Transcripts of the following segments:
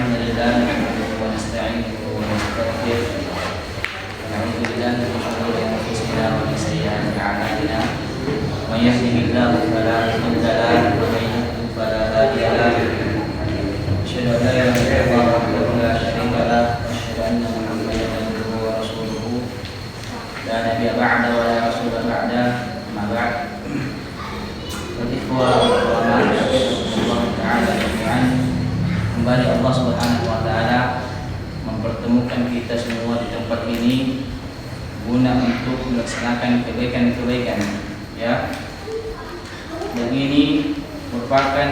الحمد لله نحمده ونستعينه ونستغفره ونعوذ بالله من شرور انفسنا ومن سيئات اعمالنا من يهده الله فلا مضل له ومن يضلل فلا هادي له اشهد ان لا اله الا الله وحده لا شريك له واشهد ان محمدا عبده ورسوله لا نبي بعده ولا رسول بعده اما بعد Ikhwah Allah Ta'ala jami'an. Kembali Allah Subhanahu Wa Ta'ala mempertemukan kita semua di tempat ini guna untuk melaksanakan kebaikan-kebaikan, ya. Dan ini merupakan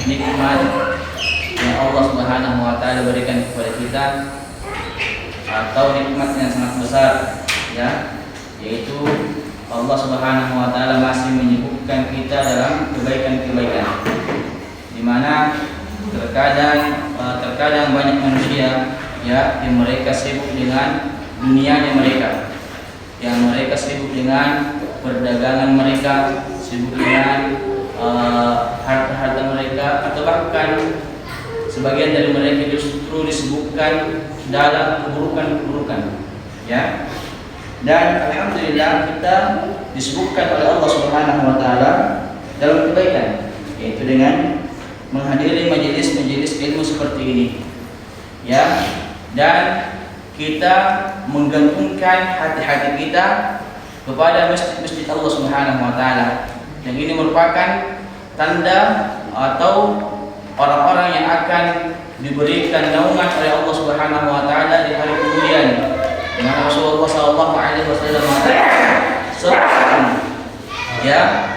nikmat yang Allah Subhanahu Wa Ta'ala berikan kepada kita, atau nikmat yang sangat besar, ya, yaitu Allah Subhanahu Wa Ta'ala masih menyibukkan kita dalam kebaikan-kebaikan, di mana terkadang banyak manusia, ya, yang mereka sibuk dengan dunianya mereka, yang mereka sibuk dengan perdagangan mereka, sibuk dengan harta-harta mereka, atau bahkan sebagian dari mereka justru disibukkan dalam keburukan-keburukan, ya. Dan alhamdulillah kita disebutkan oleh Allah Subhanahu Wa Ta'ala dalam kebaikan, yaitu dengan menghadiri majelis-majelis ilmu seperti ini, ya. Dan kita menggantungkan hati-hati kita kepada masjid-masjid Allah Subhanahu Wa Ta'ala. Dan ini merupakan tanda atau orang-orang yang akan diberikan naungan oleh Allah Subhanahu Wa Ta'ala di hari kemudian. Karena Rasulullah SAW mengatakan, ya,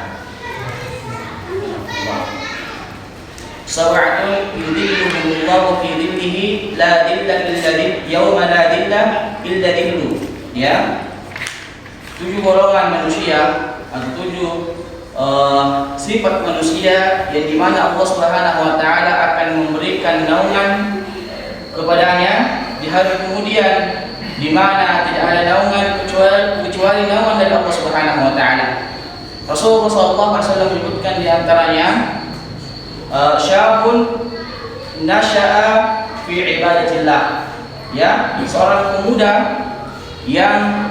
sab'atun yudhilluhumullahu fi dhillihi la dhilla illa yawma la dhilla illa dhilluh, ya. 7 golongan manusia atau 7 sifat manusia yang dimana Allah Subhanahu Wa Ta'ala akan memberikan naungan kepadanya di hari kemudian, di mana tidak ada naungan kecuali naungan dari Allah Subhanahu Wa Ta'ala. Rasulullah SAW menyebutkan di antaranya syabun nasya'a fi ibadatillah, ya, seorang pemuda yang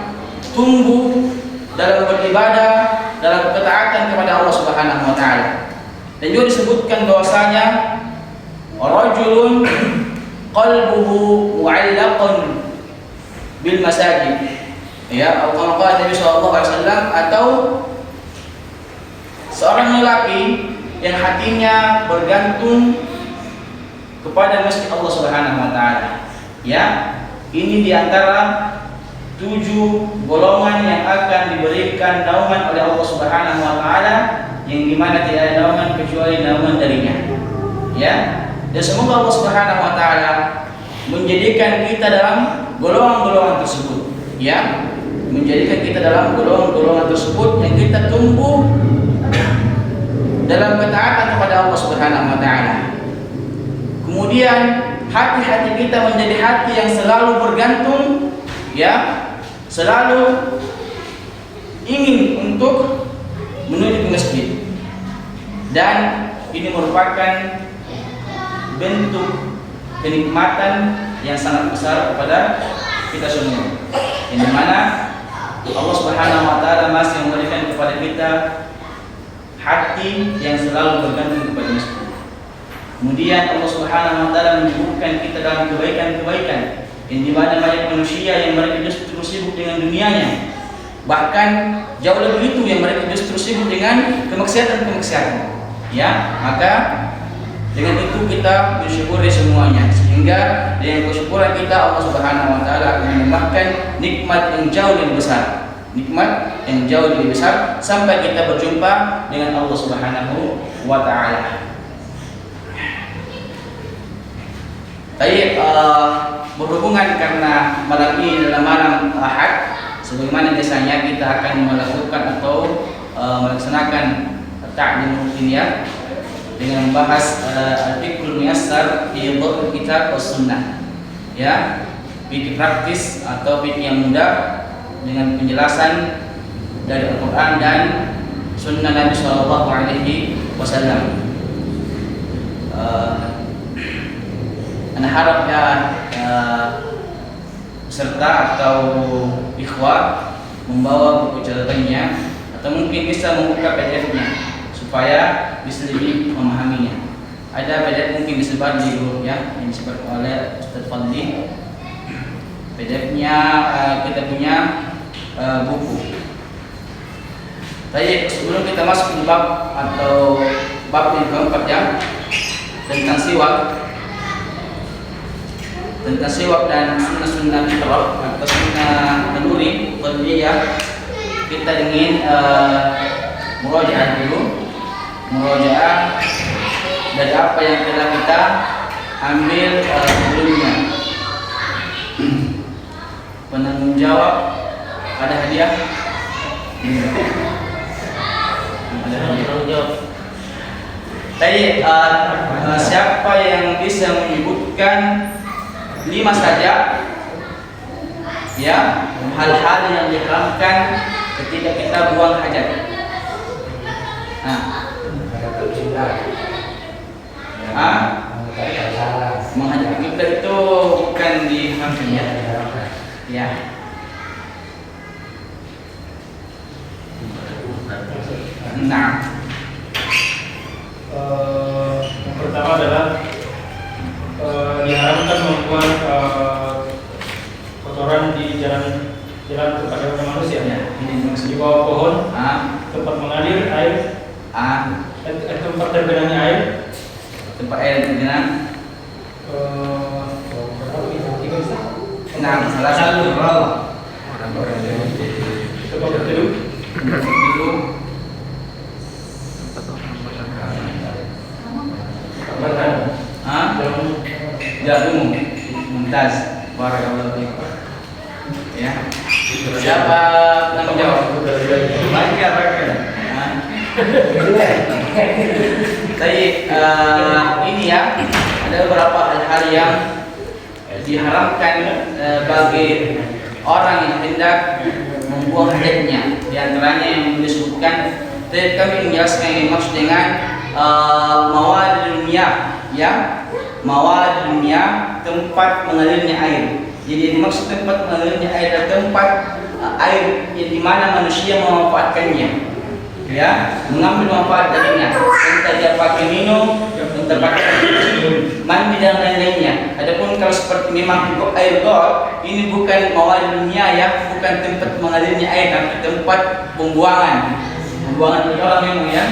tumbuh dalam beribadah, dalam ketaatan kepada Allah Subhanahu Wa Ta'ala. Dan juga disebutkan bahwasanya rajulun qalbuhu mu'allaqun bil masajid, ya, atau Nabi SAW, atau seorang lelaki yang hatinya bergantung kepada masjid Allah Subhanahu Wa Ta'ala, ya. Ini diantara 7 golongan yang akan diberikan naungan oleh Allah Subhanahu Wa Ta'ala, yang dimana tidak ada naungan kecuali naungan darinya, ya. Dan semoga Allah Subhanahu Wa Ta'ala menjadikan kita dalam golongan-golongan tersebut, ya, menjadikan kita dalam golongan-golongan tersebut yang kita tumbuh dalam ketaatan kepada Allah Subhanahu Wa Ta'ala. Kemudian hati-hati kita menjadi hati yang selalu bergantung, ya, selalu ingin untuk menuju ke masjid. Dan ini merupakan bentuk kenikmatan yang sangat besar kepada kita semua, yang dimana Allah Subhanahu Wa Ta'ala masih memberikan kepada kita hati yang selalu bergantung kepada masjid. Kemudian Allah Subhanahu Wa Ta'ala menyibukkan kita dalam kebaikan-kebaikan, yang dimana banyak manusia yang mereka justru sibuk dengan dunianya, bahkan jauh lebih itu, yang mereka justru sibuk dengan kemaksiatan, ya. Maka dengan itu kita bersyukuri semuanya, sehingga dengan kesyukuran kita Allah Subhanahu Wa Ta'ala akan menambahkan nikmat yang jauh lebih besar, sampai kita berjumpa dengan Allah Subhanahu Wa Ta'ala. Baik, berhubungan karena malam ini adalah malam Ahad, sebagaimana biasanya kita akan melakukan atau melaksanakan ta'lim rutiniyah dengan membahas al-fiqhul muyassar fi dhul kitab was sunnah, ya, fikih praktis atau fikih yang mudah dengan penjelasan dari Al-Quran dan Sunnah Nabi Sallallahu Alaihi Wasallam. Ana harap ya peserta atau ikhwah membawa buku catatannya atau mungkin bisa membuka PDF-nya supaya bisa lebih memahaminya. Ada PDF mungkin disebar di grup ya, yang disebar oleh Ustaz Fadli. PDF-nya kita punya buku. Baik, sebelum kita masuk ke bab atau bab yang keempat ya, tentang siwak dan sunnah-sunnah fitrah atau sunnah naluri tabiiyah, kita ingin murojaah dulu, murojaah dari apa yang telah kita ambil sebelumnya. Penanggung jawab ada hadiah. Tadi siapa yang bisa menyebutkan 5 saja ya hal-hal yang diharamkan ketika kita buang hajat. Menghadap kiblat itu bukan diharamkan ya. Ya. Nah, yang pertama adalah diharamkan membuang kotoran di jalan kepada manusia ya. Di bawah pohon, tempat mengalir air, tempat tergenangnya air, tempat air tergenang. Nah, salah satu tempat berteduh, jalan umum, mumtaz, barakallahu fiik. Ya. Siapa penanggung jawab? Bangga. Baik, ini ya ada beberapa hal-hal yang diharamkan bagi orang yang hendak membuang hajatnya. Di antaranya yang disebutkan, kami menjelaskan yang dimaksud dengan mawadil miyah, ya, mawadil miyah, tempat mengalirnya air. Jadi dimaksud tempat mengalirnya air adalah tempat air yang dimana manusia memanfaatkannya, ya, mengambil manfaat darinya. Entah dia pakai minum, entah pakai mandi dan lain-lainnya. Adapun kalau seperti memang air got, ini bukan mawadil miyah ya, bukan tempat mengalirnya air, tapi tempat pembuangan. Pembuangan orang memang ya,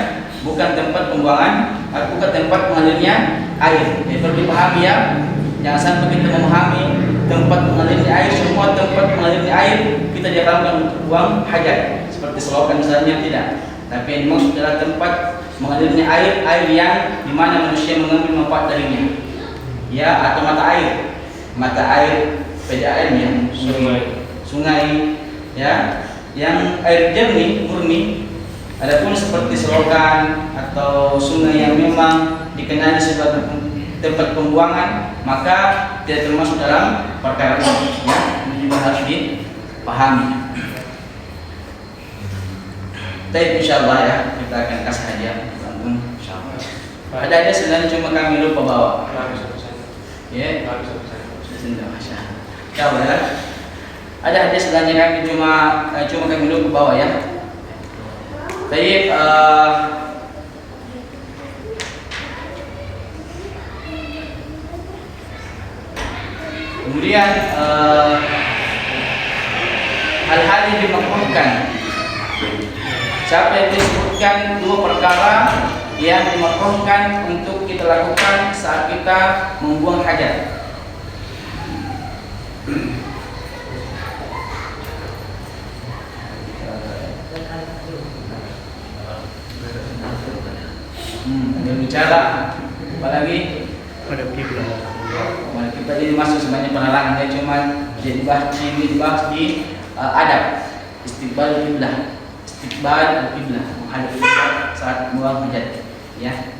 bukan tempat pembuangan, bukan tempat mengalirnya air. Jadi perlu dipahami ya, jangan sampai kita memahami tempat mengalirnya air, semua tempat mengalirnya air kita diharamkan untuk buang hajat. Seperti selokan misalnya, tidak. Tapi yang dimaksud adalah tempat mengalirnya air, air yang dimana manusia mengambil manfaat darinya, ya, atau mata air PDAM yang sungai, ya, yang air jernih murni. Adapun seperti selokan atau sungai yang memang dikenali sebagai tempat pembuangan, maka tidak termasuk dalam perkara ini, ya, ini juga harus dipahami. Tapi insyaallah ya, kita akan kasih hadiah langsung insyaallah. Ada sebenarnya cuma kami lupa bawa. Ya, insyaallah ya. Ada hadiah sebenarnya kami cuma kami lupa bawa ya. Baik, kemudian hal-hal yang dimakruhkan. Siapa yang disebutkan 2 perkara yang dimakruhkan untuk kita lakukan saat kita membuang hajat. Bicara apalagi pada kiblat. Kita jadi masuk sebanyak penerangan, ya, cuma jadi dibahas di adab istiqbal kiblah, menghadap kiblat saat buang hajat, ya.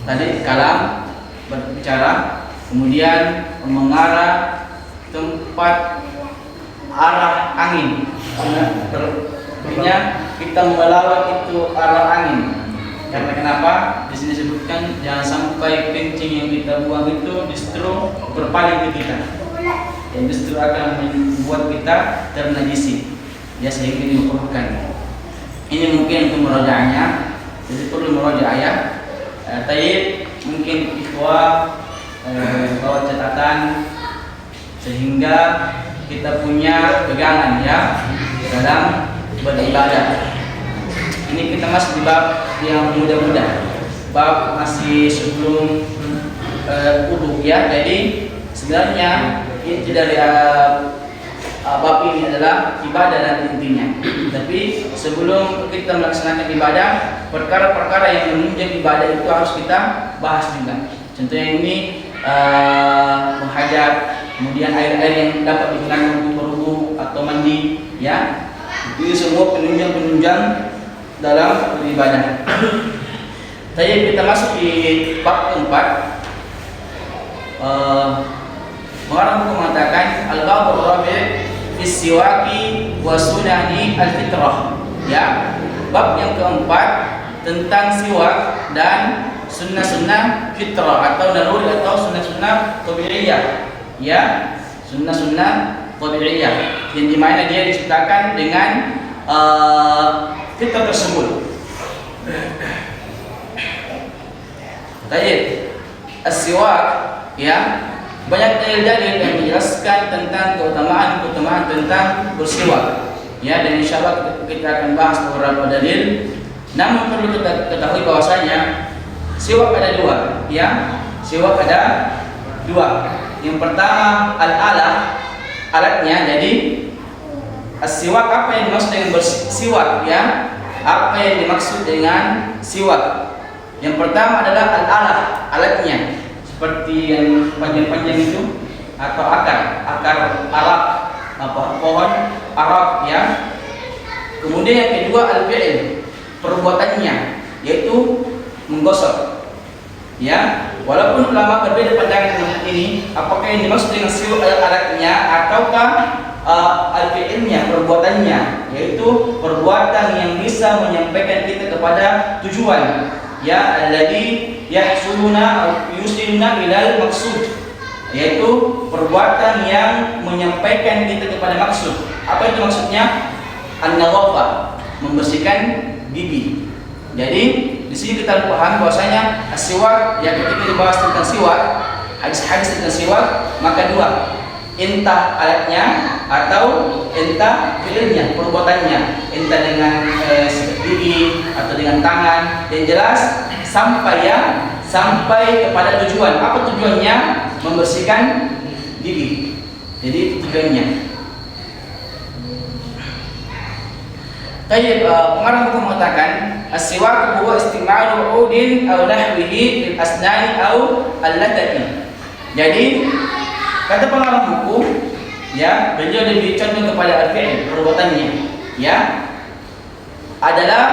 Tadi kalam, berbicara, kemudian mengarah tempat arah angin. Artinya kita melawat itu arah angin. Karena kenapa? Di sini disebutkan jangan sampai kencing yang kita buang itu justru berpaling ke kita, yang justru akan membuat kita ternajisi. Ya, sehingga dimakruhkan. Ini mungkin untuk merojaahnya, jadi perlu merojaah ya. Tayyib, mungkin ikhwah bawa catatan sehingga kita punya pegangan ya dalam beribadah. Ini kita masih di bab yang mudah-mudah, bab masih sebelum wudu ya. Jadi sebenarnya inti dari bab ini adalah ibadah dan intinya. Tapi sebelum kita melaksanakan ibadah, perkara-perkara yang menunjang ibadah itu harus kita bahas juga. Contohnya ini menghadap, kemudian air-air yang dapat digunakan untuk berwudu atau mandi ya. Itu semua penunjang-penunjang dalam beribadah. Tadi kita masuk di bab keempat. Mengarang buku mengatakan al-babur rabi' fi siwaki wa sunani al-fitrah. Ya, bab yang keempat tentang siwak dan sunnah-sunnah fitrah atau naluri atau sunnah-sunnah tabi'iyah. Ya, sunnah-sunnah tabi'iyah yang dimana dia diciptakan dengan fitrah tersebut. Tayyib, as-siwak ya, banyak dalil-dalil yang menjelaskan tentang keutamaan tentang bersiwak ya, dan insyaallah kita akan bahas beberapa dalil. Namun perlu kita ketahui bahwasanya siwak ada dua ya, siwak ada dua. Yang pertama al-alah, alatnya. Jadi as-siwak, apa yang dimaksud dengan bersiwak ya? Apa yang dimaksud dengan siwak? Yang pertama adalah al-alah, alatnya. Seperti yang panjang-panjang itu atau akar arak, pohon arak ya. Kemudian yang kedua al-fi'il, perbuatannya, yaitu menggosok. Ya, walaupun ulama berbeda pandangan tentang ini, apakah yang dimaksud dengan siwak alatnya ataukah al-fi'ilnya, perbuatannya, yaitu perbuatan yang bisa menyampaikan kita kepada tujuan. Ya, alladhi yahsuluna atau yusiluna ilal maksud, yaitu perbuatan yang menyampaikan kita kepada maksud. Apa itu maksudnya? An-nadhafah, membersihkan gigi. Jadi di sini kita paham bahwasanya as-siwak ya, ketika dibahas tentang siwak, hadis-hadis tentang siwak, maka dua, entah alatnya atau entah fi'ilnya, perbuatannya, entah dengan gigi atau dengan tangan. Yang jelas sampai kepada tujuan. Apa tujuannya? Membersihkan gigi. Jadi itu tujuannya. Tayyib, pengarang buku mengatakan as-siwak huwa istimalu 'udin aw nahwihi bil asnani aw al-latati. Jadi kata pengarang buku ya, beliau lebih condong kepada al-fi'il, perbuatannya ya, adalah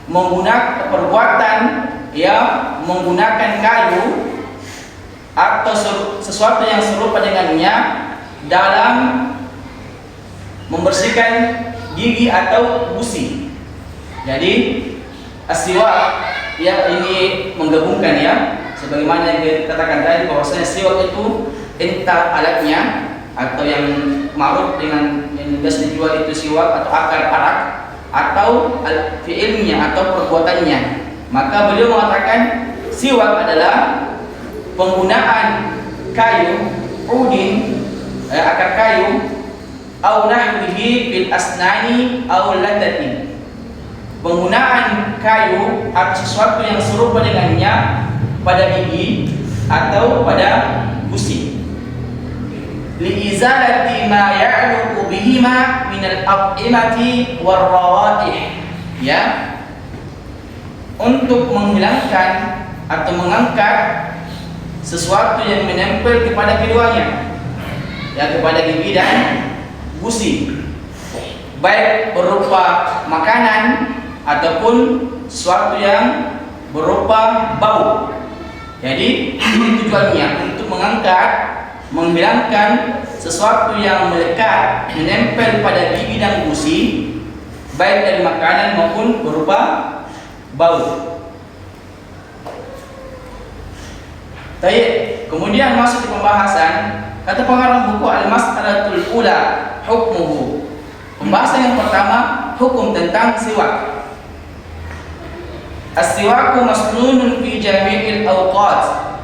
menggunakan perbuatan ya, menggunakan kayu atau sesuatu yang serupa dengannya dalam membersihkan gigi atau gusi. Jadi as-siwak ya, ini menggabungkan ya, sebagaimana yang dikatakan tadi bahwasanya siwak itu entah alatnya atau yang ma'ruf dengan yang biasa dijual itu siwak atau akar arak, atau fi'ilnya atau perbuatannya. Maka beliau mengatakan siwak adalah penggunaan kayu, udin, akar kayu, au nahwihi bil asnani au latati, penggunaan kayu atau sesuatu yang serupa dengannya pada gigi atau pada gusi, liizalati ma ya'luqu bihima min al-at'imati war-rawaih ya, untuk menghilangkan atau mengangkat sesuatu yang menempel kepada keduanya ya, kepada gigi dan gusi, baik berupa makanan ataupun sesuatu yang berupa bau. Jadi tujuannya untuk mengangkat, menghilangkan sesuatu yang melekat, menempel pada gigi dan gusi, baik dari makanan maupun berupa bau. Baik, kemudian masuk di pembahasan kata pengarang buku Al-Mas'alatul Ula hukmuhu. Pembahasan yang pertama, hukum tentang siwak. As-siwaku masnunun fi jami'il awqat.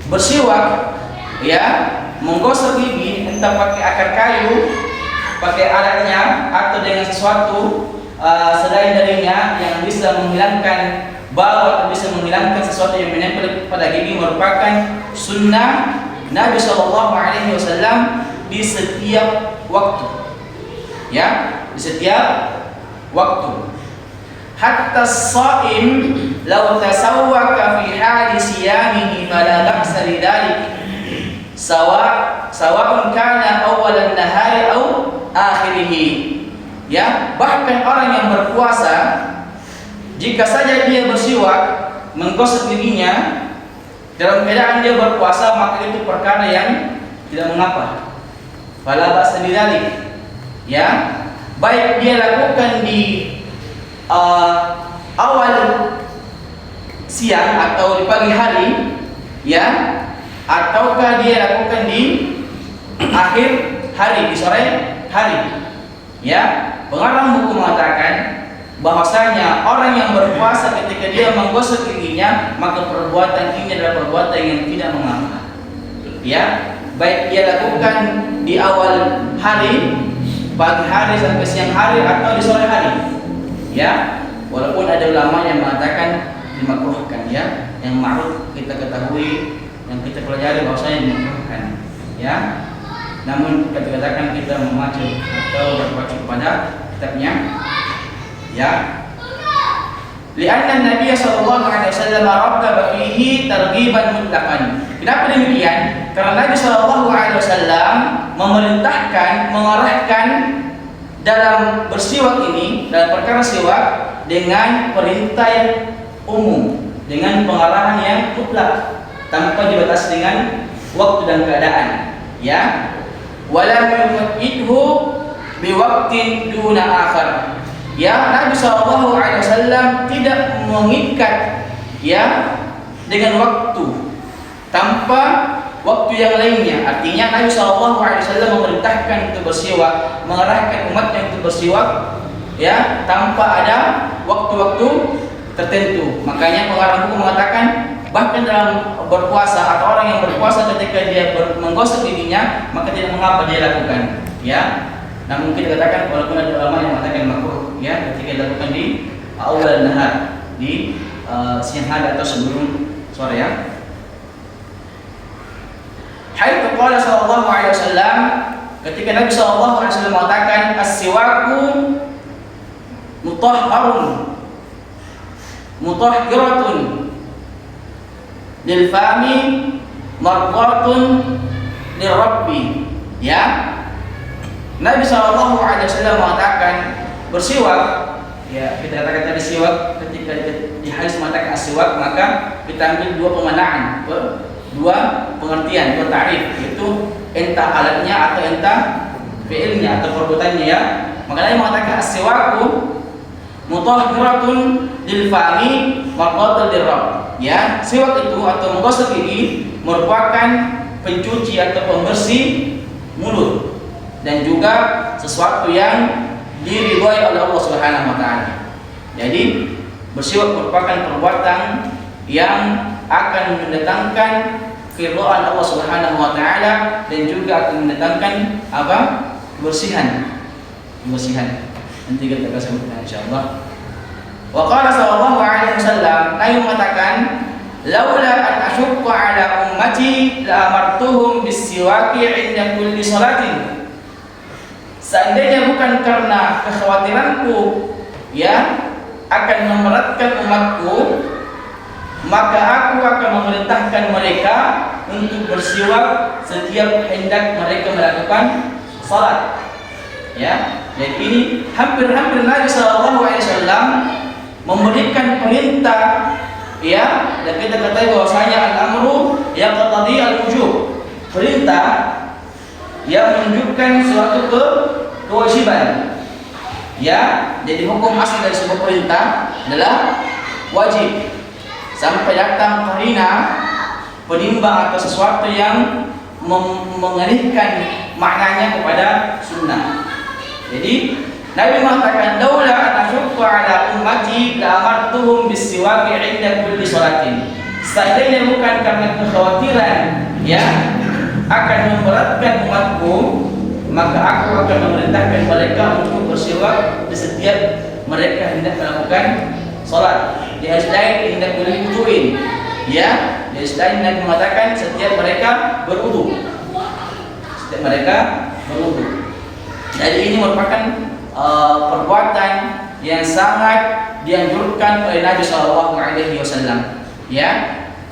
Bersiwak, ya, menggosok gigi entah pakai akar kayu, pakai alatnya atau dengan sesuatu selain darinya yang bisa menghilangkan bau atau bisa menghilangkan sesuatu yang menempel pada gigi merupakan sunnah Nabi Shallallahu Alaihi Wasallam di setiap waktu, ya, di setiap waktu. Hatta as-sha'im law tasawwaka fi hali siyamihi fala ba'sa lidzalik sawa'un kana awwalan nahari aw akhirih. Ya, bahkan orang yang berpuasa jika saja dia bersiwak menggosok giginya dalam keadaan dia berpuasa, maka itu perkara yang tidak mengapa. Fala ba'sa lidzalik. Ya, baik dia lakukan di awal siang atau di pagi hari, ya, ataukah dia lakukan di akhir hari, di sore hari. Ya, pengarang buku mengatakan bahwasanya orang yang berpuasa ketika dia menggosok giginya, maka perbuatan ini adalah perbuatan yang tidak mengapa. Ya, baik dia lakukan di awal hari, pagi hari sampai siang hari atau di sore hari. Ya, walaupun ada ulama yang mengatakan dimakruhkan, ya, yang ma'ruf kita ketahui, yang kita pelajari bahwasanya dimakruhkan, ya. Namun katakan kita memacu atau berpacu kepada kitabnya, ya. Lianna Nabi sallallahu alaihi wasallam rabbaba fihi targhiban mutlaqan. Kenapa demikian? Karena Nabi sallallahu alaihi wasallam memerintahkan, mengarahkan dalam bersiwak ini, dalam perkara siwak dengan perintah yang umum, dengan pengarahan yang mutlak tanpa dibatasi dengan waktu dan keadaan, ya. Walam yuqidhu biwaqtin duna akhar. Ya, Nabi sallallahu alaihi wasallam tidak mengikat, ya, dengan waktu tanpa waktu yang lainnya. Artinya Nabi sallallahu alaihi wasallam memerintahkan untuk bersiwak, mengarahkan umatnya untuk bersiwak, ya, tanpa ada waktu-waktu tertentu. Makanya pengarang buku mengatakan bahkan dalam berpuasa atau orang yang berpuasa ketika dia menggosok giginya, maka tidak mengapa dia lakukan, ya. Namun kita katakan walaupun ada ulama yang mengatakan makruh, ya, ketika dilakukan di awal nahar, di siang hari atau sebelum sore, ya. Haitsu qala sallallahu alaihi wasallam, ketika Nabi sallallahu alaihi wasallam mengatakan as-siwaku mutahharun mutahhiratun lil fami mardatun lirabbi, ya. Nabi sallallahu alaihi wasallam mengatakan bersiwak, ya, kita katakan tadi siwak ketika di hadis mengatakan as-siwak, maka kita ambil dua pemanaan, dua pengertian, dua ta'rif, yaitu entah alatnya atau entah fi'ilnya atau perbuatannya, ya. Makanya mengatakan as-siwaku mutahhiratun lil fami mardatun lirabb, ya. Siwak itu atau menggosok gigi merupakan pencuci atau pembersih mulut dan juga sesuatu yang diridhoi oleh Allah Subhanahu wa taala. Jadi bersiwak merupakan perbuatan yang akan mendatangkan keridhaan Allah Subhanahu wa taala dan juga akan mendatangkan apa? Kebersihan. Nanti kita akan sebutkan insyaallah. Wa qala sallallahu alaihi wasallam, Nabi mengatakan, laula an asyqa ala ummati la amartuhum bis-siwaki 'inda kulli salatin. Seandainya bukan karena kekhawatiranku, ya, akan memberatkan umatku, maka aku akan memerintahkan mereka untuk bersiwak setiap hendak mereka melakukan salat, ya. Jadi ini hampir-hampir Nabi sallallahu alaihi wasallam memberikan perintah, ya, dan kita katakan bahwasanya al-amru yaqtadi al-wujub, perintah yang menunjukkan suatu kewajiban, Ya, jadi hukum asal dari sebuah perintah adalah wajib sampai datang qarina penimbang atau sesuatu yang mengalihkan maknanya kepada sunnah. Jadi Nabi mengatakan, "Laula an asyqa ala ummati la amartuhum bis-siwaki 'inda kulli shalatin." Seandainya bukan karena kekhawatiran ya akan memberatkan umatku, maka aku akan memerintahkan mereka untuk bersiwak di setiap mereka hendak melakukan salat. Di hadis lain hendak berwudu. Ya, di hadis lain Nabi mengatakan setiap mereka berwudu. Setiap mereka berwudu. Jadi ini merupakan perbuatan yang sangat dianjurkan oleh Nabi Shallallahu Alaihi Wasallam, ya,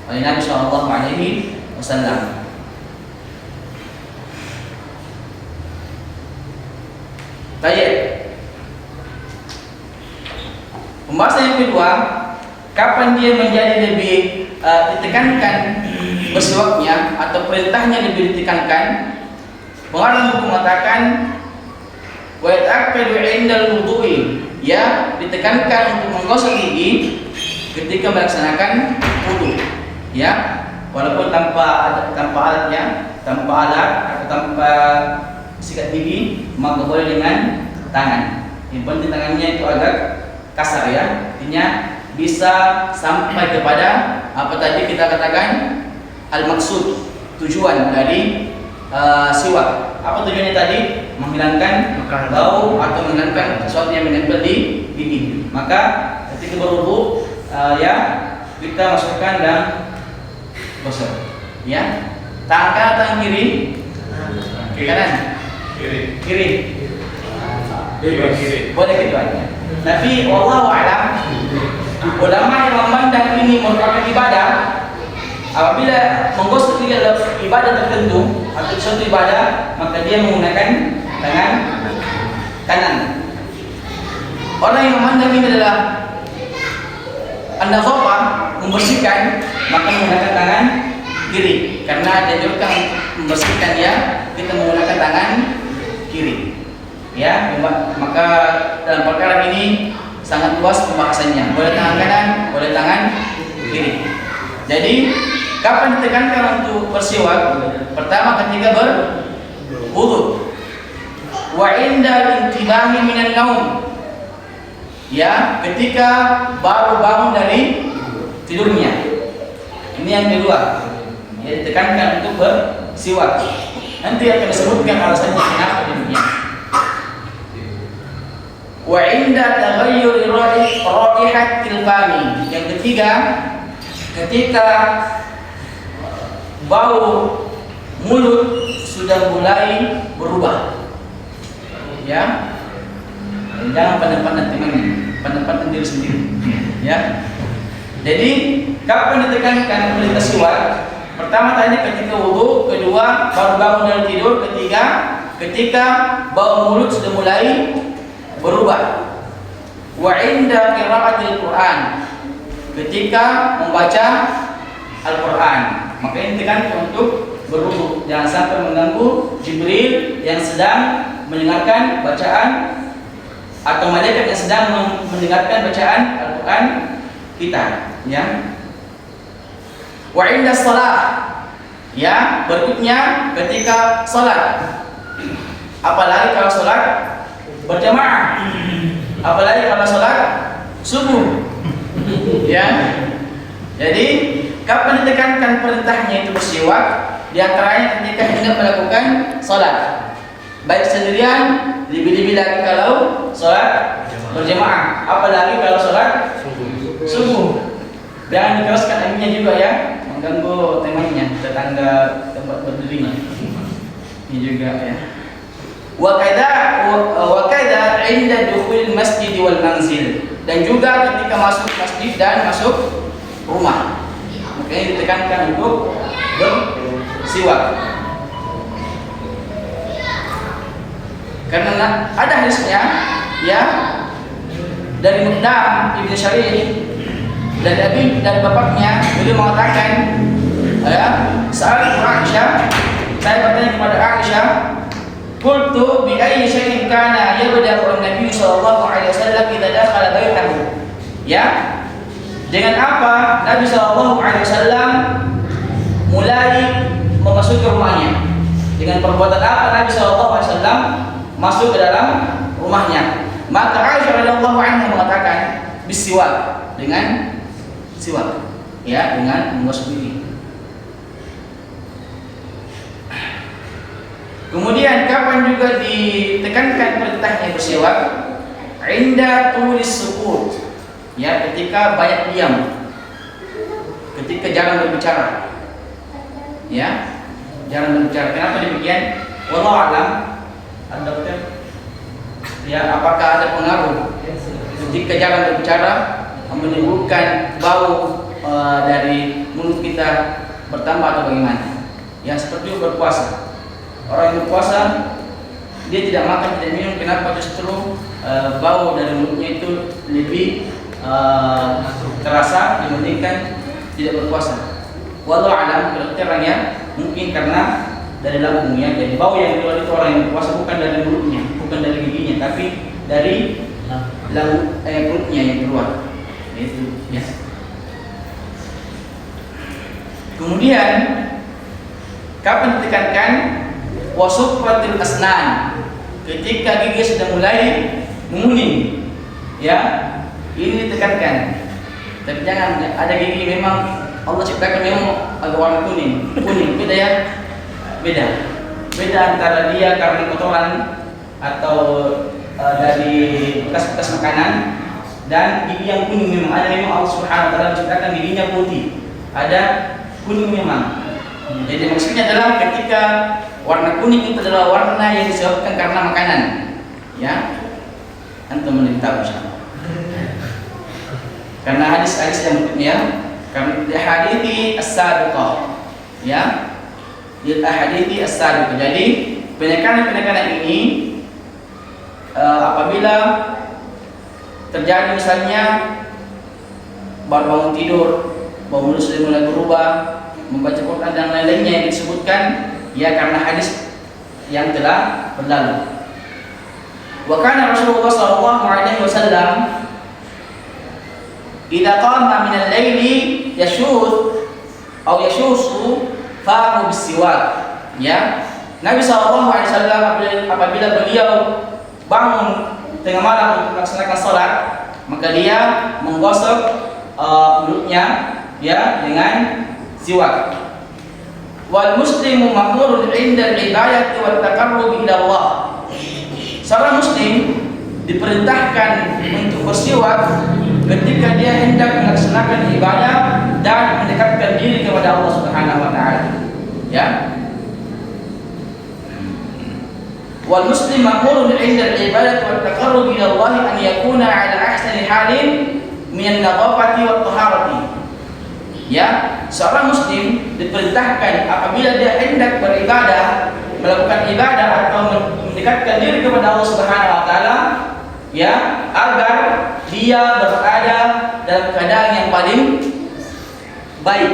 oleh Nabi Shallallahu Alaihi Wasallam. Baik. Pembahasan yang kedua, kapan dia menjadi lebih ditekankan bersiwaknya atau perintahnya lebih ditekankan? Pengarang buku mengatakan wa yata'akkadu 'indal wudu'i, ya, ditekankan untuk menggosok gigi ketika melaksanakan wudu, ya, walaupun tanpa alatnya, tanpa alat atau tanpa sikat gigi, maka boleh dengan tangan. Yang penting tangannya itu agak kasar, ya, artinya bisa sampai kepada apa tadi kita katakan al-maksud, tujuan dari siwak. Apa tujuannya tadi? Menghilangkan bau atau menghilangkan sesuatu yang menempel di gigi. Maka ketika berwudu, ya, kita masukkan dan gosok, ya. Tangan kanan, tangan kiri, kanan, kiri. Boleh keduanya. Tapi wallahu a'lam, ulama yang memandang ini merupakan ibadah. Apabila menggosok gigi adalah ibadah tertentu atau suatu ibadah, maka dia menggunakan tangan kanan. Orang yang memandang ini adalah an-nadhafah, membersihkan, maka menggunakan tangan kiri, karena dianjurkan membersihkan, ya, kita menggunakan tangan kiri, ya. Maka dalam perkara ini sangat luas pembahasannya, boleh tangan kanan, boleh tangan kiri. Jadi kapan ditekankan untuk bersiwak? Pertama ketika berwudu, wa inda intibahi minan naum, ya, ketika baru bangun dari tidurnya. Ini yang kedua, ya, ditekankan untuk bersiwak. Nanti akan disebutkan alasannya kenapa demikian. Wa inda taghayyuri raihatil fami. Yang ketiga, ketika bau mulut sudah mulai berubah, ya. Jangan pandang-pandang temannya, pandang-pandang diri sendiri, ya. Jadi kapan ditekankan perintah siwak? Pertama tadi ketika wudu, kedua baru bangun dari tidur, ketiga ketika bau mulut sudah mulai berubah. Wa inda qiraatil Quran, ketika membaca Al-Quran, maka ini ditekankan untuk berwudu, jangan sampai mengganggu Jibril yang sedang mendengarkan bacaan atau malaikat yang sedang mendengarkan bacaan Al-Quran kita, ya. Wa inda shalah, ya, berikutnya ketika salat, apalagi kalau salat berjamaah, apalagi kalau salat subuh, ya. Jadi kapan ditekankan perintahnya itu bersiwak? Di antaranya ketika hendak melakukan salat, baik sendirian, lebih-lebih lagi kalau salat berjamaah, apalagi kalau salat subuh. Jangan dikeraskan anginnya juga, ya, mengganggu temannya, tetangga tempat berdirinya. Ini juga, ya. Wa kada 'inda dukhul masjid wal manzil, dan juga ketika masuk masjid dan masuk rumah. Makanya ditekankan untuk bersiwak. Karena ada hadisnya, ya, dari Muqdam Ibn Syarih dan bapaknya, beliau mengatakan, ya, saat Aisyah, saya bertanya kepada Aisyah, Qultu bi ayyi syai'in kana yabda'u an-nabiy sallallahu alaihi wasallam idza dakhala baitahu. Ya. Dengan apa Nabi sallallahu alaihi wasallam mulai memasuki rumahnya? Dengan perbuatan apa Nabi sallallahu alaihi wasallam masuk ke dalam rumahnya? Maka Aisyah radhiyallahu anha mengatakan bisiwak, dengan siwak, ya, dengan menggosok gigi. Kemudian kapan juga ditekankan perintahnya bersiwak? Inda tulis sukut, ya, ketika banyak diam, ketika jarang berbicara, ya, jarang berbicara. Kenapa demikian? Wallahu a'lam. Dokter, ya, apakah ada pengaruh ketika jarang berbicara menimbulkan bau dari mulut kita bertambah atau bagaimana? Ya, seperti berpuasa. Orang yang berpuasa dia tidak makan, tidak minum, kenapa? Justru bau dari mulutnya itu lebih terasa dibandingkan tidak berpuasa. Wallahu a'lam, kedokterannya mungkin karena dari lambungnya. Jadi bau yang keluar itu orang yang berpuasa bukan dari mulutnya, bukan dari giginya, tapi dari lambung perutnya yang keluar. Itu, ya. Kemudian kapan ditekankan? Wasufratil asnan, ketika gigi sudah mulai menguning, ya, ini ditekankan. Tapi jangan ada gigi memang Allah ciptakan memang agak warna kuning, beda ya, beda antara dia karena kotoran atau dari bekas-bekas makanan dan gigi yang kuning. Memang ada, memang Allah Subhanahu wa taala ciptakan giginya putih, ada kuning memang. Jadi maksudnya adalah ketika warna kuning itu adalah warna yang disebabkan karena makanan, ya. Antum tahu insyaallah. Karena hadis-hadis yang berikutnya, karena hadithi as-sabiqah, ya, di hadithi as-sabiqah. Jadi penekanan ini apabila terjadi misalnya baru bangun tidur, bangun sudah mulai berubah, membaca Quran dan lain-lainnya yang disebutkan, ya, karena hadis yang telah berlalu. Wa kana Rasulullah sallallahu alaihi wasallam idza qama min al-laili yashud atau yashusu fahu bisiwak, ya. Nabi sallallahu alaihi wasallam apabila beliau bangun tengah malam untuk melaksanakan salat, maka dia menggosok mulutnya, ya, dengan siwak. Wal muslimu ma'murun 'inda al-ibadati wat taqarrub ila Allah. Seorang muslim diperintahkan untuk bersiwak ketika dia hendak melaksanakan ibadah dan mendekatkan diri kepada Allah Subhanahu wa taala, ya. Wal muslim ma'murun 'inda al-ibadati wat taqarrub ila Allah an yakuna 'ala ahsani halin min an-nadhafati wat taharati. Ya, seorang muslim diperintahkan apabila dia hendak beribadah, melakukan ibadah atau mendekatkan diri kepada Allah Subhanahu wa taala, ya, agar dia berada dalam keadaan yang paling baik,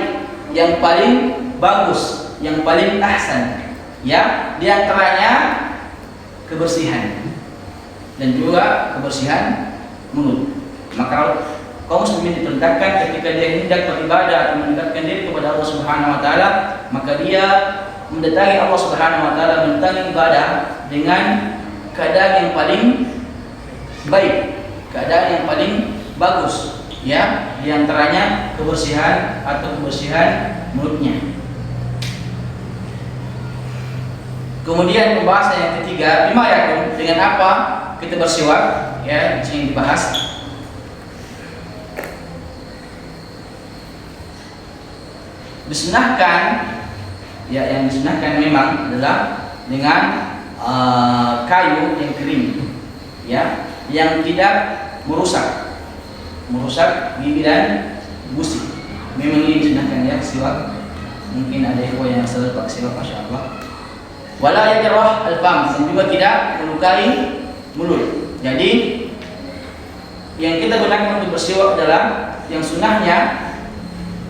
yang paling bagus, yang paling ahsan, ya. Di antaranya kebersihan dan juga kebersihan mulut. Maka kaum muslimin diperintahkan ketika dia hendak beribadah atau mendekatkan diri kepada Allah Subhanahu wa taala, maka dia mendatangi Allah Subhanahu wa taala, mendatangi ibadah dengan keadaan yang paling baik, keadaan yang paling bagus, ya. Di antaranya kebersihan atau kebersihan mulutnya. Kemudian pembahasan yang ketiga, bima yakun, dengan apa kita bersiwak, ya, di sini dibahas. Disunahkan, ya, yang disunahkan memang adalah dengan kayu yang kering, ya, yang tidak merusak gigi dan gusi. Memang ini disunahkan, ya, siwak. Mungkin ada yang selalu pakai siwak, masya Allah. Wala yajarrah al-fam, dan juga tidak melukai mulut. Jadi yang kita gunakan untuk bersiwak adalah yang sunnahnya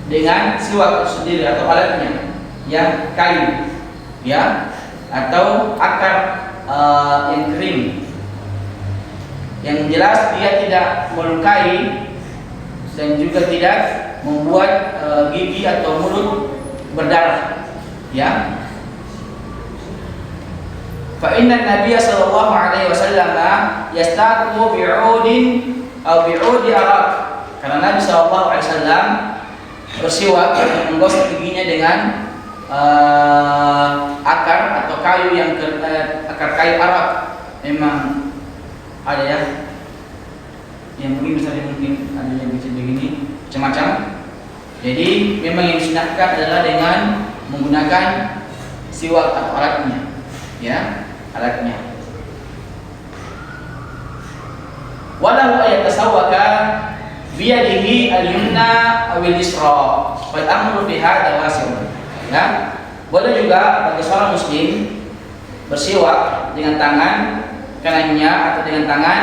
dengan siwak sendiri atau alatnya yang kayu, ya, atau akar yang kering. Yang jelas dia tidak melukai dan juga tidak membuat gigi atau mulut berdarah. Ya. Fa inna Nabiy sallallahu alaihi wasallam yastaqu bi'udin atau bi'udi arak. Karena Nabi sallallahu alaihi wasallam bersiwak menggosok giginya dengan akar atau kayu yang akar kayu arak. Memang ada ya yang mungkin ada yang bisa begini macam-macam. Jadi memang yang disunahkan adalah dengan menggunakan siwak atau alatnya, ya, alatnya. Walau ayatasawwaka biyadihi al-yumna awil isra wal amru fi hadha wasi'un. Ya, boleh juga bagi seorang muslim bersiwak dengan tangan kanannya atau dengan tangan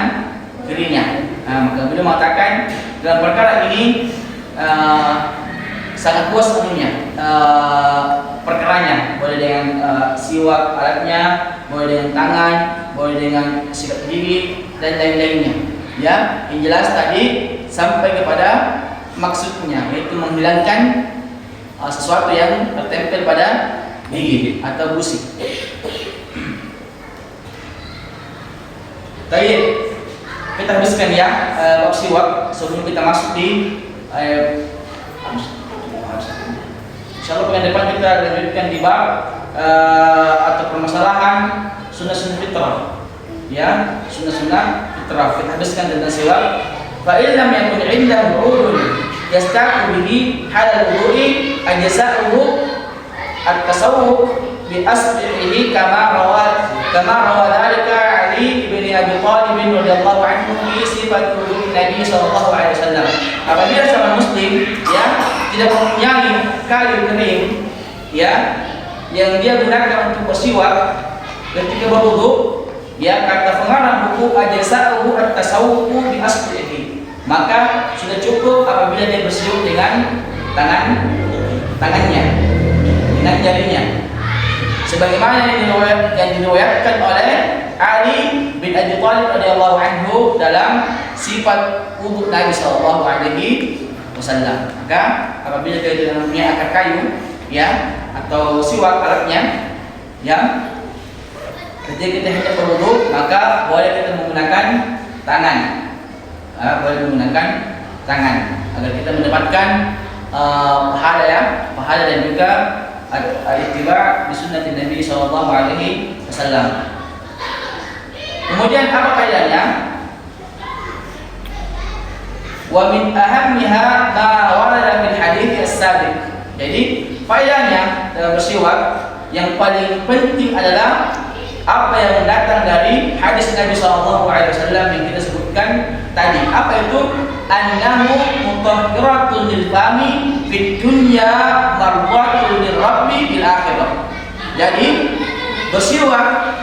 kirinya. Nah, maka beliau mengatakan dalam perkara ini sangat puas anunya, perkaranya, boleh dengan siwak alatnya, boleh dengan tangan, boleh dengan sikat gigi dan lain-lainnya. Ya, yang jelas tadi sampai kepada maksudnya, yaitu menghilangkan sesuatu yang tertempel pada gigi atau gusi. Baik, kita habiskan ya bab siwak sebelum kita masuk di insyaallah pekan depan kita lanjutkan di bab atau permasalahan sunnah-sunnah fitrah. Ya, sunnah-sunnah fitrah. Kita habiskan tentang siwak. Fa illam yakun 'indahu 'udun yastaqu bihi halal wudu'i ajza'uhu at-tasawwuk bi asbihi kama rawa dzalika Ali bin Abi Thalib radhiyallahu anhu fi sifat wudu'i Nabi sallallahu alaihi wasallam. Apabila seorang muslim ya tidak mempunyai kayu kering ya yang dia gunakan untuk bersiwak ketika berwudu, ya, kata pengarang buku ajza'uhu at-tasawwuk bi asbihi, maka sudah cukup apabila dia bersiwak dengan tangannya, dengan jarinya, sebagaimana yang diriwayatkan oleh Ali bin Abi Thalib radhiyallahu anhu dalam sifat wudu Nabi sallallahu alaihi wasallam. Maka apabila dia tidak mempunyai akar kayu ya atau siwak alatnya ya, ketika kita hendak berwudu maka boleh kita menggunakan tangan. Boleh menggunakan tangan agar kita mendapatkan pahala dan juga ittiba' bi sunnati Nabi sallallahu alaihi wasallam. Kemudian apa kaidahnya? Wa min ahammiha ma warada fil hadits as-sabiq. Jadi faedahnya dalam bersiwak yang paling penting adalah apa yang datang dari hadis Nabi sallallahu alaihi wasallam yang kita sebutkan tadi. Apa itu? Annahu mutahhiratun lil fami fid dunya mardatun lir rabbi fil akhirah. Jadi bersiwak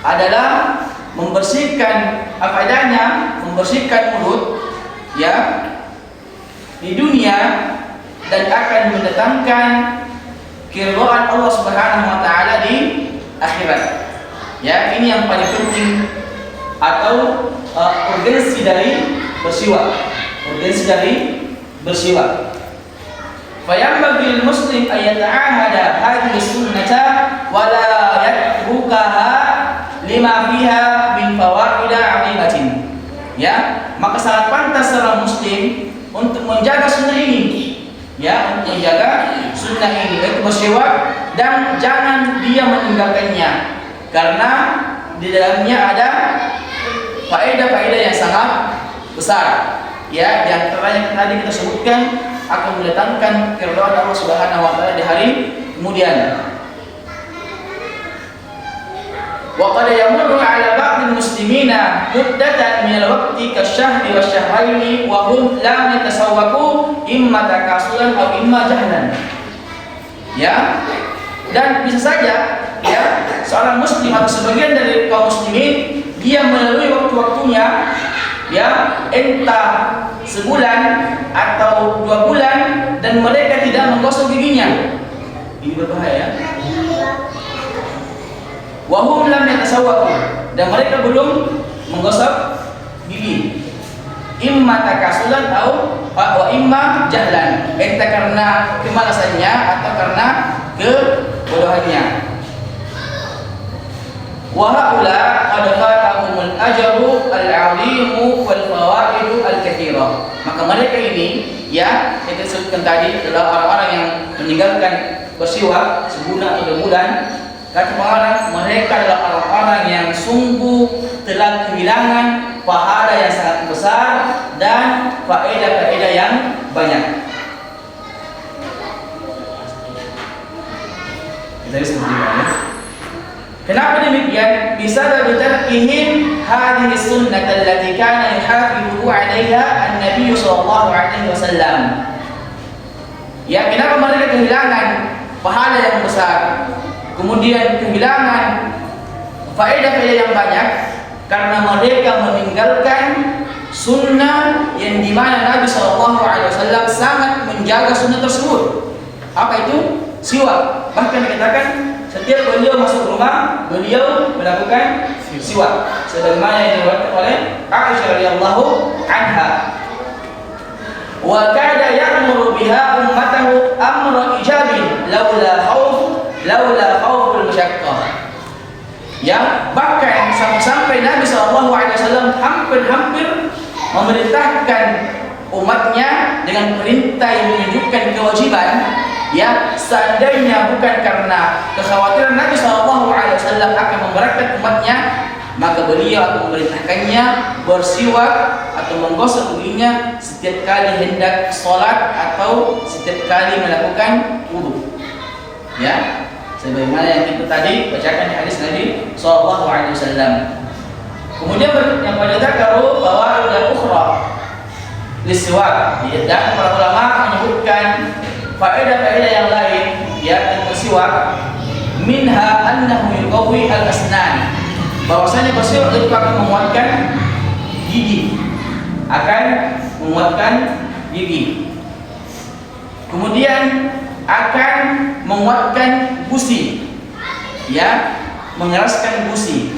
adalah membersihkan, apa adanya, membersihkan mulut ya di dunia dan akan mendatangkan keridhaan Allah Subhanahu wa taala di akhirat. Ya, ini yang paling penting atau urgensi dari bersiwak. Urgensi dari bersiwak. Fayambaghi lil muslim an yata'ahada hadhihi sunnata wa la yatrukaha lima fiha min fawaid 'azimatin. Ya, maka sangat pantas seorang muslim untuk menjaga sunnah ini. Ya, untuk menjaga sunnah ini, yaitu bersiwak, dan jangan dia meninggalkannya karena di dalamnya ada faedah-faedah yang sangat besar. Ya, yang tadi kita sebutkan akan mendatangkan keridhaan Allah Subhanahu wa taala di hari kemudian. Wa qad yamurru 'ala ba'd al-muslimina muddatan min al-waqti kasyahri wasyahraini wa hum lam yatasawwaqu imma takasulan aw imma jahlan. Ya, dan bisa saja ya seorang muslim atau sebagian dari kaum muslimin dia melalui waktu-waktunya ya entah sebulan atau 2 bulan dan mereka tidak menggosok giginya. Ini berbahaya. Wahum lam yatasawwaku, dan mereka belum menggosok gigi. Imma takasulan atau wa imma jahlan, entah karena kemalasannya atau karena kebodohannya. Wa haula qad fatahumul ajru al-'azimu wal fawaidu al-katsira. Maka mereka ini ya kita sebutkan tadi adalah orang-orang yang meninggalkan bersiwak sebulan atau 2 bulan. Kata orang, mereka adalah orang-orang yang sungguh telah kehilangan pahala yang sangat besar dan faedah-faedah yang banyak. Kita bisa ya. Kenapa demikian? Bisa tarkihim hadhihi sunnah allati kana yuhafizu 'alaiha an-nabiy sallallahu alaihi wasallam. Ya, kenapa mereka kehilangan pahala yang besar? Kemudian kehilangan faedah-faedah yang banyak karena mereka meninggalkan sunnah yang dimana Nabi SAW sangat menjaga sunnah tersebut. Apa itu? Siwak. Bahkan dikatakan setiap beliau masuk rumah, beliau melakukan siwak. Sebagaimana yang diriwayatkan oleh Aisyah radhiyallahu anha. Wa kada ya'muru biha ummatahu amra ijabin laula khawful masyaqqah. Ya, bahkan sampai Nabi SAW hampir memerintahkan umatnya dengan perintah yang menunjukkan kewajiban. Ya, seandainya bukan karena kekhawatiran Nabi SAW akan memberatkan umatnya, maka beliau akan memerintahkannya bersiwak atau menggosok giginya setiap kali hendak sholat atau setiap kali melakukan wudu. Ya, sebagaimana yang kita tadi bacakan di hadis Nabi SAW. Kemudian yang pada zakaru bahwa ada ukhra liswak, dan para ulama menyebutkan faedah-faedah yang lain ya tentang siwak. Minha annahu yuqawwi al-asnan, bahwasanya bersiwak itu akan menguatkan gigi, kemudian akan menguatkan gusi, ya, mengeraskan gusi,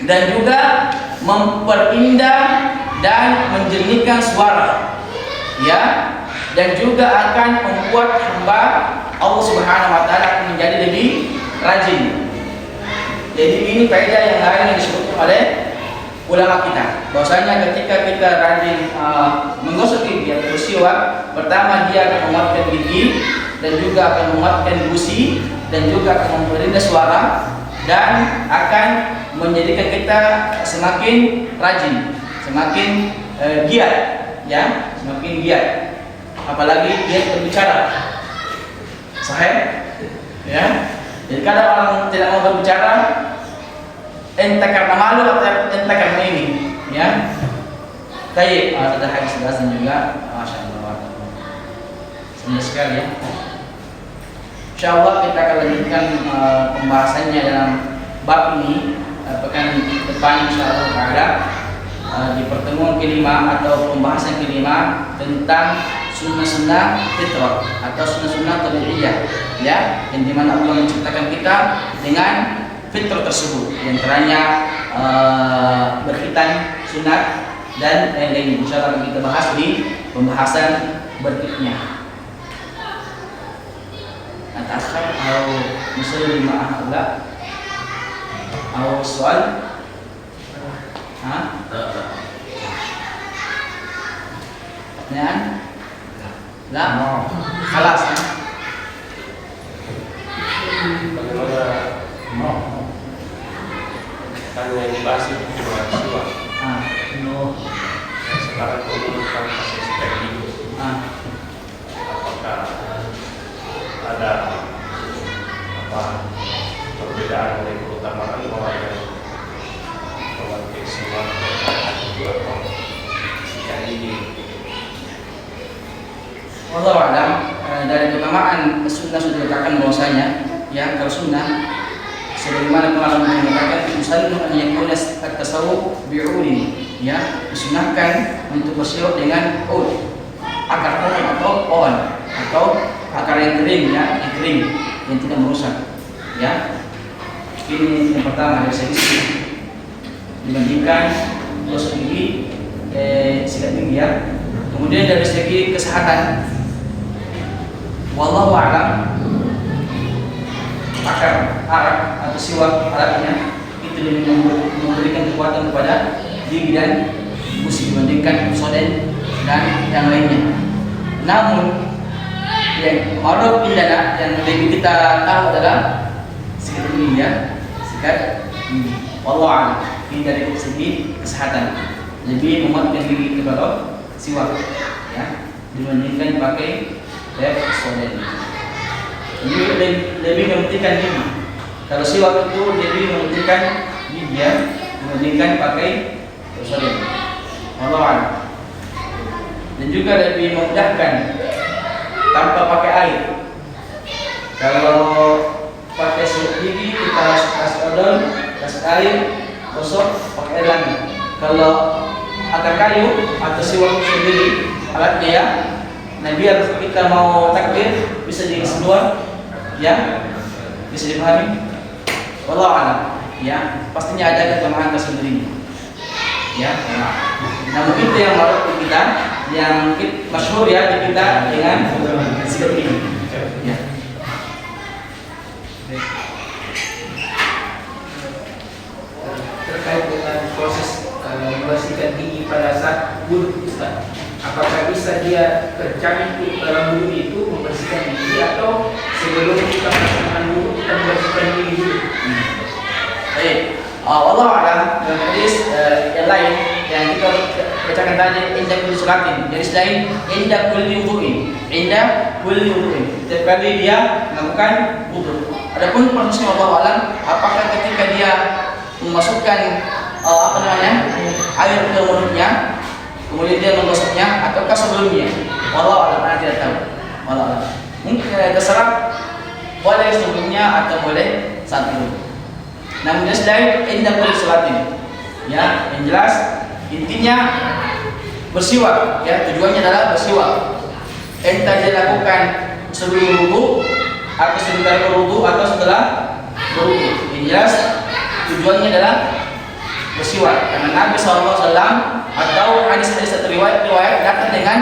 dan juga memperindah dan menjernihkan suara, ya, dan juga akan membuat hamba Allah Subhanahu wa taala menjadi lebih rajin. Jadi ini faedah yang lain yang disebutkan oleh ulama kita, bahwasanya ketika kita rajin menggosok gigi atau bersiwak, pertama dia akan menguatkan gigi dan juga akan menguatkan gusi dan juga akan memperindah suara dan akan menjadikan kita semakin rajin, semakin giat, ya, semakin giat. Apalagi dia berbicara, sahih, ya. Jadi kalau orang tidak mau berbicara, entah karena malu atau entah karena ini, ya. Kayak ada hadis bahasan juga, masya Allah, senang sekali ya. Insyaallah kita akan lanjutkan pembahasannya dalam bab ini pekan depan insyaallah taala di pertemuan kelima atau pembahasan kelima tentang sunnah-sunnah fitrah atau sunnah-sunnah tabi'iyah, ya, yang dimana Allah menciptakan kita dengan fitrah tersebut, yang antaranya berkhitan sunat dan lain-lain. Insyaallah kita bahas di pembahasan berikutnya. Atakhir atau muslim ma'ah Allah atau soal pertanyaan? Lah, kelas ya. Bagaimana kan yang dibahas itu cuma siwak. Sekarang menggunakan aspek hidup. Apakah ada perbedaan yang keutamaan orang yang memakai siwak atau yang ini? Wallahu a'lam. Dari keutamaan sunnah sudah dikatakan bahwasanya ya kalau sunnah sebagaimana kemarin mengatakan usahakan an yakuna at-tasawwuf bi'ulin, ya, disunahkan untuk bersiwak dengan akar pohon atau pohon atau akar yang kering, ya, yang kering yang tidak merusak, ya. Ini yang pertama dari segi dibandingkan gosok gigi, sikat gigi ya. Kemudian dari segi kesehatan, wallahu a'lam, akar arak atau siwak araknya itu lebih memberikan kekuatan kepada gigi dan gusi dibandingkan soden dan yang lainnya. Namun yang ma'ruf indana yang lebih kita tahu adalah sikat gigi ya, sikat gigi. Wallahu a'lam. Ini dari segi kesehatan lebih menguatkan gigi kepada siwak ya dibandingkan pakai soden. Lebih mementingkan gigi. Kalau siwak itu lebih mementingkan gigi ya dibandingkan pakai soden. Wallahu a'lam. Dan juga lebih memudahkan tanpa pakai air. Kalau pakai sikat gigi kita kasih odol, kasih air, gosok pakai air lagi. Kalau akar kayu atau siwak sendiri alatnya ya, nah biar kita mau takbir bisa diseluar ya, bisa dipahami. Wallahu a'lam ya, pastinya ada kelemahan tersendiri ya. Namun itu yang baru kita, yang masyhur ya di kita dengan sikat gigi ya. Terkait dengan proses membersihkan gigi pada saat wudhu, Ustaz, apakah bisa dia kencang dalam wudhu itu membersihkan gigi atau sebelum kita melaksanakan wudhu kita membersihkan gigi dulu? Baik, wallahu a'lam. Dalam hadis yang lain yang kita bacakan tadi, indah kulli sholatin, jadi selain indah kulli wudu'in, indah kulli wudu'in, setiap kali dia melakukan wudhu. Adapun prosesnya wallahu a'lam, apakah ketika dia memasukkan air ke mulutnya kemudian dia menggosoknya ataukah sebelumnya, wallahu a'lam, saya tidak tahu. Wallahu a'lam. Mungkin terserah boleh sebelumnya atau boleh saat itu. Namun jelas dari indah kulli sholatin ya, yang jelas intinya bersiwak ya, tujuannya adalah bersiwak. Entah dia lakukan sebelum wudu atau sebentar berwudu atau setelah berwudu. Yang jelas tujuannya adalah bersiwak. Karena Nabi SAW atau hadis-hadis atau riwayat datang dengan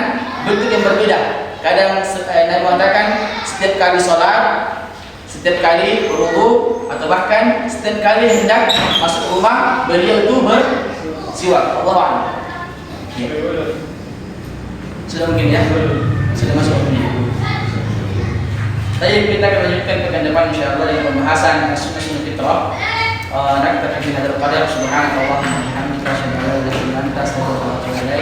bentuk yang berbeda. Kadang Nabi mengatakan setiap kali sholat, setiap kali berwudu, atau bahkan setiap kali hendak masuk rumah beliau itu bersiwak. Allah a'lam. Ya. Sudah mungkin ya? Sudah masuk waktunya. Tapi kita akan lanjutkan ke depan insyaallah dengan pembahasan sunnah fitrah. Naktafi bihadzal qadar, subhanakallahumma wa bihamdika, asyhadu an la ilaha illa anta, astaghfiruka wa atubu ilaik.